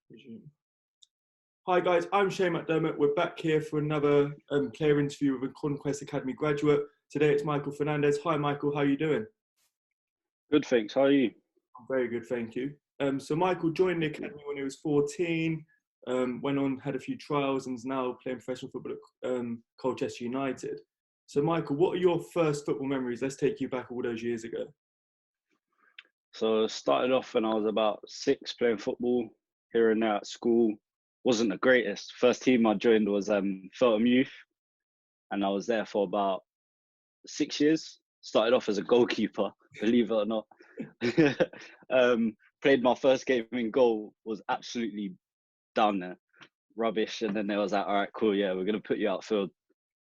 Resume. Hi guys, I'm MacDermott. We're back here for another player interview with a Conquest Academy graduate. Today it's Michael Fernandes. Hi Michael, how are you doing? Good, thanks. How are you? I'm very good, thank you. So Michael joined the academy when he was 14, went on, had a few trials, and is now playing professional football at Colchester United. So Michael, what are your first football memories? Let's take you back all those years ago. So I started off when I was about 6 playing football here and there at school. Wasn't the greatest. First team I joined was Feltham Youth, and I was there for about 6 years. Started off as a goalkeeper, believe it or not. Played my first game in goal, was absolutely down there, rubbish. And then they was like, all right, cool, yeah, we're going to put you outfield.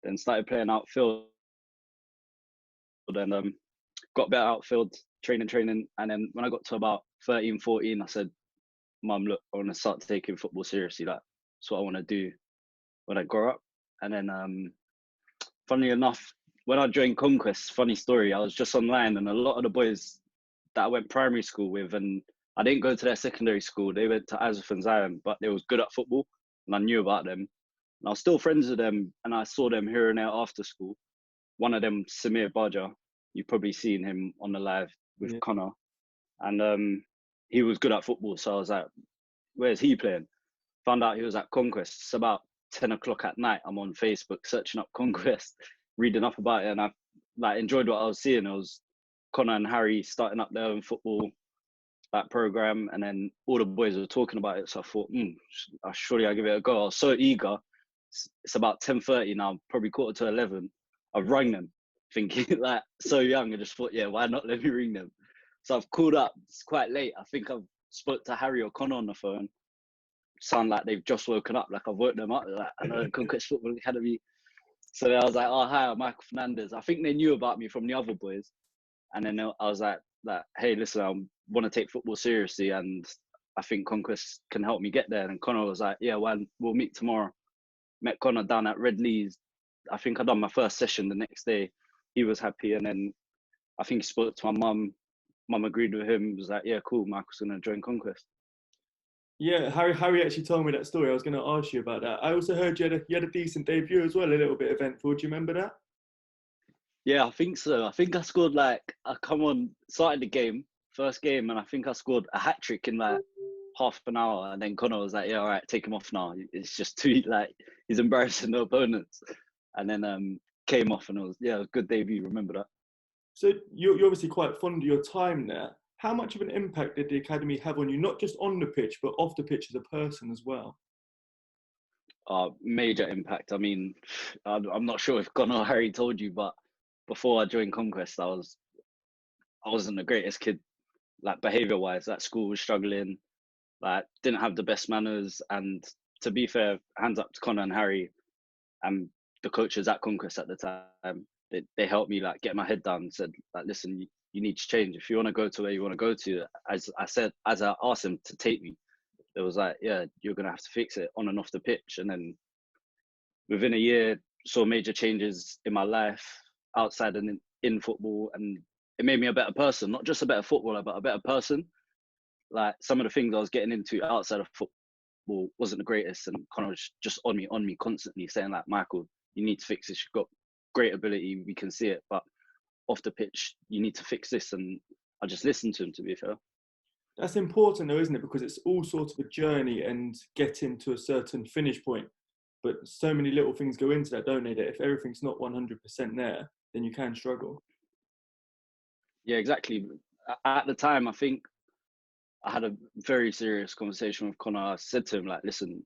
Then started playing outfield, and got better outfield, training. And then when I got to about 13, 14, I said, Mum, look, I want to start taking football seriously. That's what I want to do when I grow up. And then, funnily enough, when I joined Conquest, funny story, I was just online, and a lot of the boys that I went primary school with, and I didn't go to their secondary school, they went to Azuf and Zion, but they was good at football, and I knew about them. And I was still friends with them, and I saw them here and there after school. One of them, Samir Baja, you've probably seen him on the live with Connor. And he was good at football, so I was like, where's he playing? Found out he was at Conquest. It's about 10 o'clock at night. I'm on Facebook searching up Conquest, reading up about it, and I enjoyed what I was seeing. It was Connor and Harry starting up their own football program, and then all the boys were talking about it. So I thought, surely I'll give it a go. I was so eager. It's about 10:30 now, probably 11:15. I've rang them, thinking like so young. I just thought, yeah, why not let me ring them? So I've called up. It's quite late. I think I've spoke to Harry or Connor on the phone. Sound like they've just woken up. Like I've woke them up. Like I know Conquest Football Academy. So then I was like, oh hi, I'm Michael Fernandes. I think they knew about me from the other boys. And then I was like, hey, listen, I want to take football seriously, and I think Conquest can help me get there. And Connor was like, yeah, well, we'll meet tomorrow. Met Connor down at Red Lee's. I think I done my first session the next day. He was happy, and then I think he spoke to my mum. Mum agreed with him. Was like, yeah, cool. Michael's gonna join Conquest. Yeah, Harry actually told me that story. I was going to ask you about that. I also heard you had a decent debut as well, a little bit eventful. Do you remember that? Yeah, I think so. I think I scored started the game, first game, and I think I scored a hat trick in like half an hour. And then Connor was like, yeah, all right, take him off now. It's just too, he's embarrassing the opponents. And then came off, and it was a good debut. Remember that? So you're obviously quite fond of your time there. How much of an impact did the academy have on you, not just on the pitch, but off the pitch as a person as well? Major impact. I mean, I'm not sure if Connor or Harry told you, but before I joined Conquest, I wasn't the greatest kid, like behavior-wise. At school, was struggling, like didn't have the best manners. And to be fair, hands up to Connor and Harry, and the coaches at Conquest at the time. They helped me like get my head down and said, like, listen, you need to change. If you want to go to where you want to go to, as I asked them to take me, it was like, yeah, you're gonna have to fix it on and off the pitch. And then within a year, saw major changes in my life outside and in football, and it made me a better person, not just a better footballer, but a better person. Like some of the things I was getting into outside of football wasn't the greatest, and Connor was just on me constantly, saying like, Michael, you need to fix this. You've got great ability, we can see it, but off the pitch, you need to fix this. And I just listened to him, to be fair. That's important though, isn't it? Because it's all sort of a journey and getting to a certain finish point. But so many little things go into that, don't they? That if everything's not 100% there, then you can struggle. Yeah, exactly. At the time, I think I had a very serious conversation with Connor. I said to him, like, listen,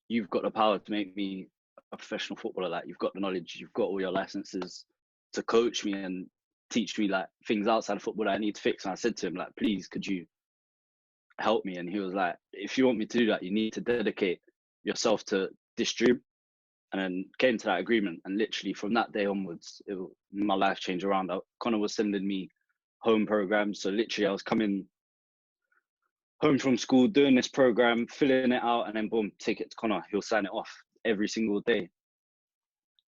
you've got the power to make me a professional footballer. Like, you've got the knowledge, you've got all your licenses to coach me and teach me like things outside of football that I need to fix. And I said to him, like, please, could you help me? And he was like, if you want me to do that, you need to dedicate yourself to this dream. And then came to that agreement. And literally from that day onwards, my life changed around. Connor was sending me home programs. So literally I was coming home from school, doing this program, filling it out, and then boom, take it to Connor. He'll sign it off every single day.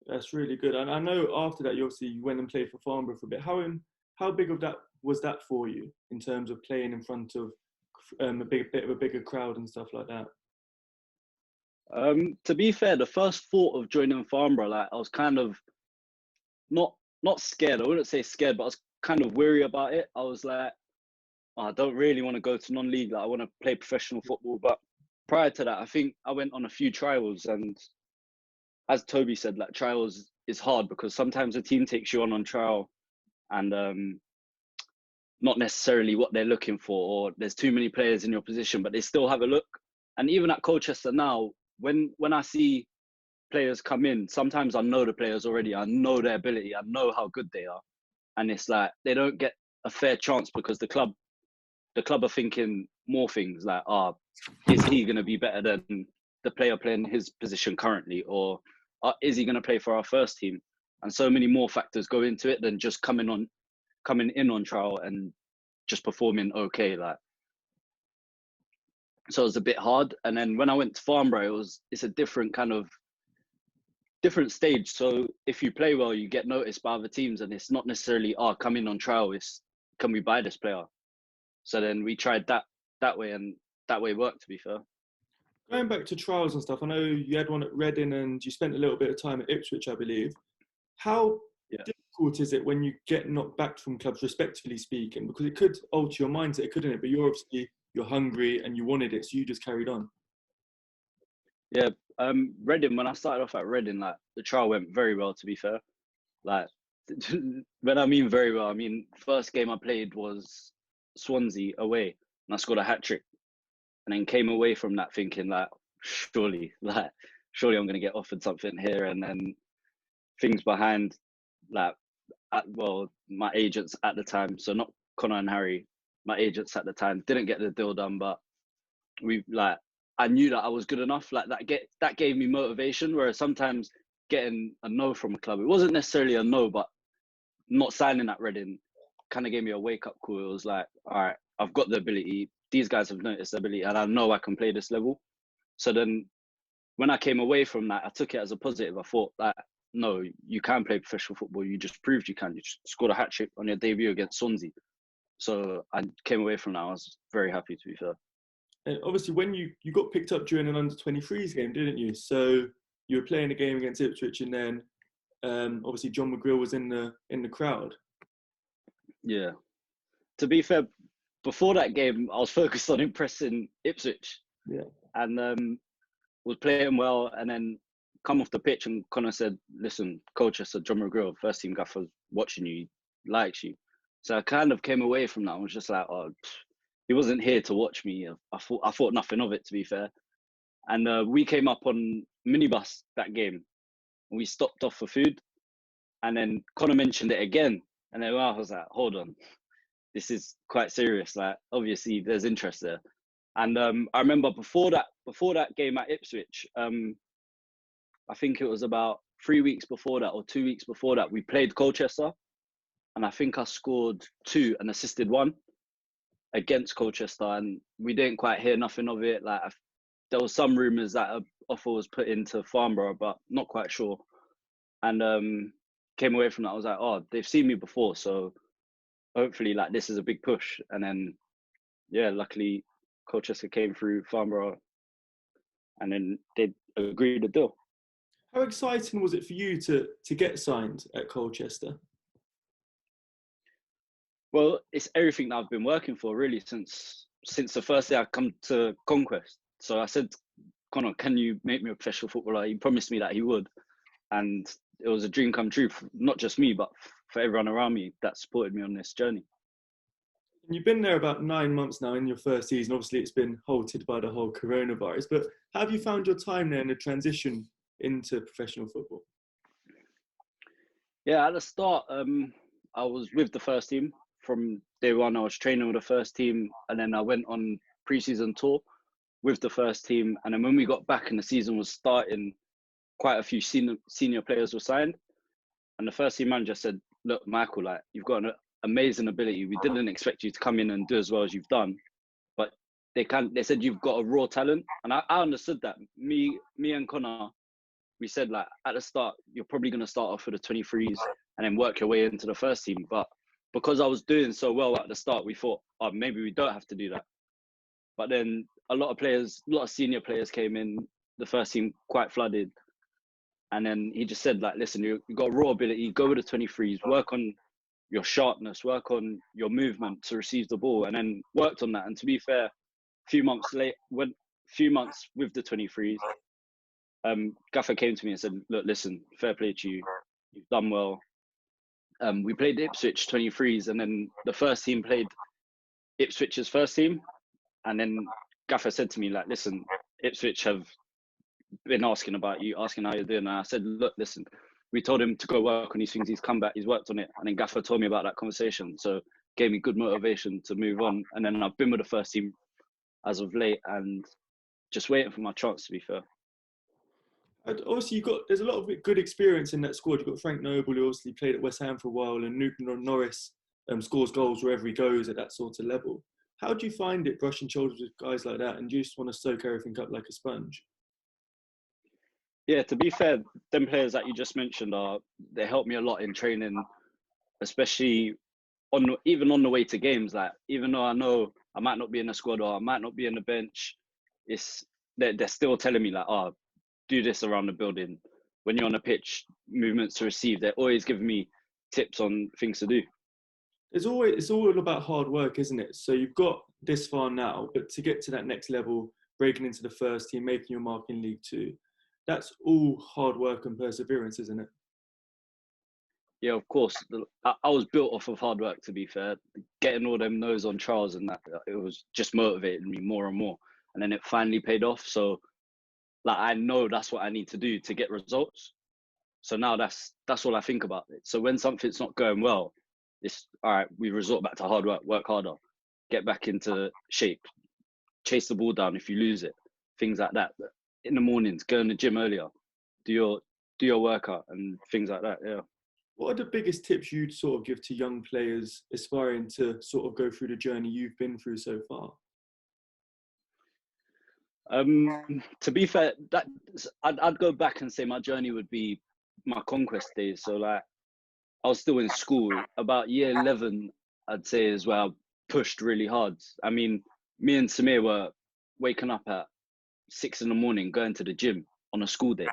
That's really good. And I know after that, you obviously went and played for Farnborough for a bit. How big of that was that for you in terms of playing in front of a bit of a bigger crowd and stuff like that? To be fair, the first thought of joining Farnborough, like I was kind of not scared. I wouldn't say scared, but I was kind of weary about it. I was like, oh, I don't really want to go to non-league. Like I want to play professional football. But prior to that, I think I went on a few trials, and as Toby said, like trials is hard because sometimes a team takes you on trial, and not necessarily what they're looking for, or there's too many players in your position, but they still have a look. And even at Colchester now, when I see players come in, sometimes I know the players already. I know their ability. I know how good they are, and it's like they don't get a fair chance because the club are thinking more things like, is he going to be better than the player playing his position currently, or is he going to play for our first team? And so many more factors go into it than just coming in on trial and just performing okay. Like, so it was a bit hard. And then when I went to Farnborough, it's a different stage. So if you play well, you get noticed by other teams, and it's not necessarily come in on trial. It's, can we buy this player? So then we tried that way, and that way worked, to be fair. Going back to trials and stuff, I know you had one at Reading and you spent a little bit of time at Ipswich, I believe. How difficult is it when you get knocked back from clubs, respectively speaking? Because it could alter your mindset, couldn't it? But you're hungry and you wanted it, so you just carried on. Yeah, Reading, when I started off at Reading, like the trial went very well, to be fair. Like, when I mean very well, I mean first game I played was Swansea away, and I scored a hat-trick, and then came away from that thinking like, surely I'm going to get offered something here. And then things behind, like, my agents at the time, so not Connor and Harry, my agents at the time didn't get the deal done, but I knew that I was good enough. Like that gave me motivation, whereas sometimes getting a no from a club, it wasn't necessarily a no, but not signing at Reading kind of gave me a wake-up call. It was like, all right, I've got the ability. These guys have noticed the ability, and I know I can play this level. So then when I came away from that, I took it as a positive. I thought that, no, you can play professional football. You just proved you can. You just scored a hat-trick on your debut against Swansea. So I came away from that. I was very happy, to be fair. And obviously, when you got picked up during an under-23s game, didn't you? So you were playing a game against Ipswich, and then obviously John McGreal was in the crowd. Yeah. To be fair, before that game, I was focused on impressing Ipswich. Yeah. And was playing well, and then come off the pitch, and Connor said, "Listen, Colchester, John McGreal, first team gaffer, watching you, he likes you." So I kind of came away from that. I was just like, he wasn't here to watch me. I thought nothing of it, to be fair. And we came up on minibus that game, and we stopped off for food, and then Connor mentioned it again, and then I was like, hold on, this is quite serious. Like, obviously there's interest there. And I remember before that game at Ipswich, I think it was about 3 weeks before that or 2 weeks before that, we played Colchester, and I think I scored 2 and assisted 1 against Colchester, and we didn't quite hear nothing of it. Like, there was some rumours that an offer was put into Farnborough, but not quite sure. And came away from that. I was like, oh, they've seen me before, so hopefully, like, this is a big push. And then, yeah, luckily Colchester came through Farnborough, and then they agreed the deal. How exciting was it for you to get signed at Colchester? Well, it's everything that I've been working for, really, since the first day I come to Conquest. So I said, Connor, can you make me a professional footballer? He promised me that he would. And it was a dream come true, for not just me, but for everyone around me that supported me on this journey. And you've been there about 9 months now in your first season. Obviously, it's been halted by the whole coronavirus. But how have you found your time there in the transition into professional football? Yeah, at the start, I was with the first team. From day one, I was training with the first team, and then I went on pre-season tour with the first team. And then when we got back and the season was starting, quite a few senior players were signed. And the first team manager said, look, Michael, like, you've got an amazing ability. We didn't expect you to come in and do as well as you've done. But they said you've got a raw talent. And I understood that. Me and Connor, we said, like, at the start, you're probably going to start off with the 23s and then work your way into the first team. But because I was doing so well at the start, we thought, oh, maybe we don't have to do that. But then a lot of senior players came in. The first team quite flooded. And then he just said, like, listen, you got raw ability, go with the 23s, work on your sharpness, work on your movement to receive the ball, and then worked on that. And to be fair, few months with the 23s, Gaffer came to me and said, look, listen, fair play to you. You've done well. We played Ipswich 23s, and then the first team played Ipswich's first team. And then Gaffer said to me, like, listen, Ipswich have been asking about you, asking how you're doing. And I said, look, listen, we told him to go work on these things. He's come back, he's worked on it. And then Gaffer told me about that conversation. So gave me good motivation to move on. And then I've been with the first team as of late and just waiting for my chance, to be fair. And obviously, there's a lot of good experience in that squad. You've got Frank Noble, who obviously played at West Ham for a while, and Newton Norris scores goals wherever he goes at that sort of level. How do you find it brushing shoulders with guys like that, and do you just want to soak everything up like a sponge? Yeah, to be fair, them players that you just mentioned they help me a lot in training, especially even on the way to games. Like, even though I know I might not be in the squad or I might not be in the bench, they're still telling me, like, do this around the building. When you're on the pitch, movements to receive, they're always giving me tips on things to do. It's all about hard work, isn't it? So you've got this far now, but to get to that next level, breaking into the first team, making your mark in League Two, that's all hard work and perseverance, isn't it? Yeah, of course. I was built off of hard work, to be fair. Getting all them no's on trials and that, it was just motivating me more and more. And then it finally paid off. So, like, I know that's what I need to do to get results. So now that's all I think about it. So when something's not going well, it's all right, we resort back to hard work harder, get back into shape, chase the ball down if you lose it, things like that. In the mornings, go in the gym earlier, do your workout and things like that. Yeah. What are the biggest tips you'd sort of give to young players aspiring to sort of go through the journey you've been through so far? To be fair, I'd go back and say my journey would be my conquest days. So, like, I was still in school. About year 11, I'd say, is where I pushed really hard. I mean, me and Samir were waking up at 6 a.m, going to the gym on a school day.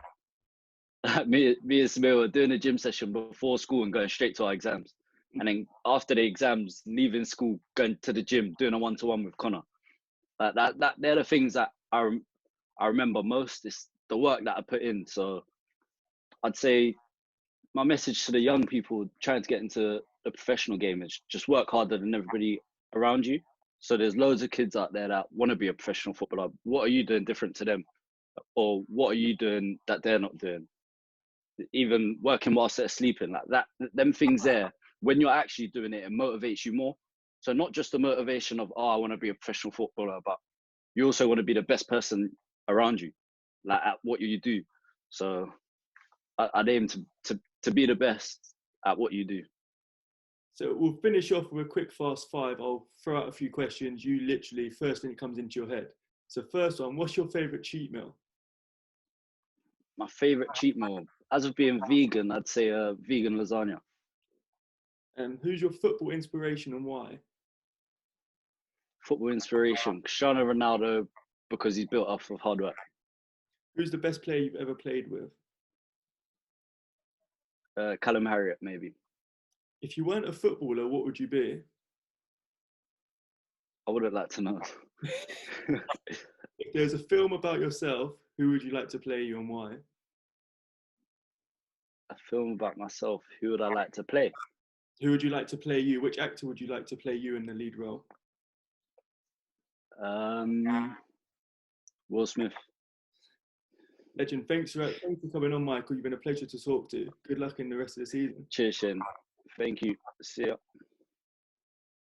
me and Samir were doing a gym session before school and going straight to our exams. And then after the exams, leaving school, going to the gym, doing a one-to-one with Connor. Like that they're the things that I remember most. It's the work that I put in. So I'd say my message to the young people trying to get into the professional game is just work harder than everybody around you. So there's loads of kids out there that want to be a professional footballer. What are you doing different to them? Or what are you doing that they're not doing? Even working whilst they're sleeping, like that, them things there, when you're actually doing it, it motivates you more. So not just the motivation of, I want to be a professional footballer, but you also want to be the best person around you, like at what you do. So I'd aim to be the best at what you do. So we'll finish off with a quick fast five. I'll throw out a few questions. You literally, first thing that comes into your head. So first one, what's your favourite cheat meal? My favourite cheat meal, as of being vegan, I'd say a vegan lasagna. And who's your football inspiration and why? Football inspiration, Cristiano Ronaldo, because he's built off of hard work. Who's the best player you've ever played with? Callum Harriott, maybe. If you weren't a footballer, what would you be? I wouldn't like to know. If there's a film about yourself, who would you like to play you and why? A film about myself, who would I like to play? Who would you like to play you? Which actor would you like to play you in the lead role? Will Smith. Legend. Thanks for coming on, Michael. You've been a pleasure to talk to. Good luck in the rest of the season. Cheers, Shane. Thank you. See ya.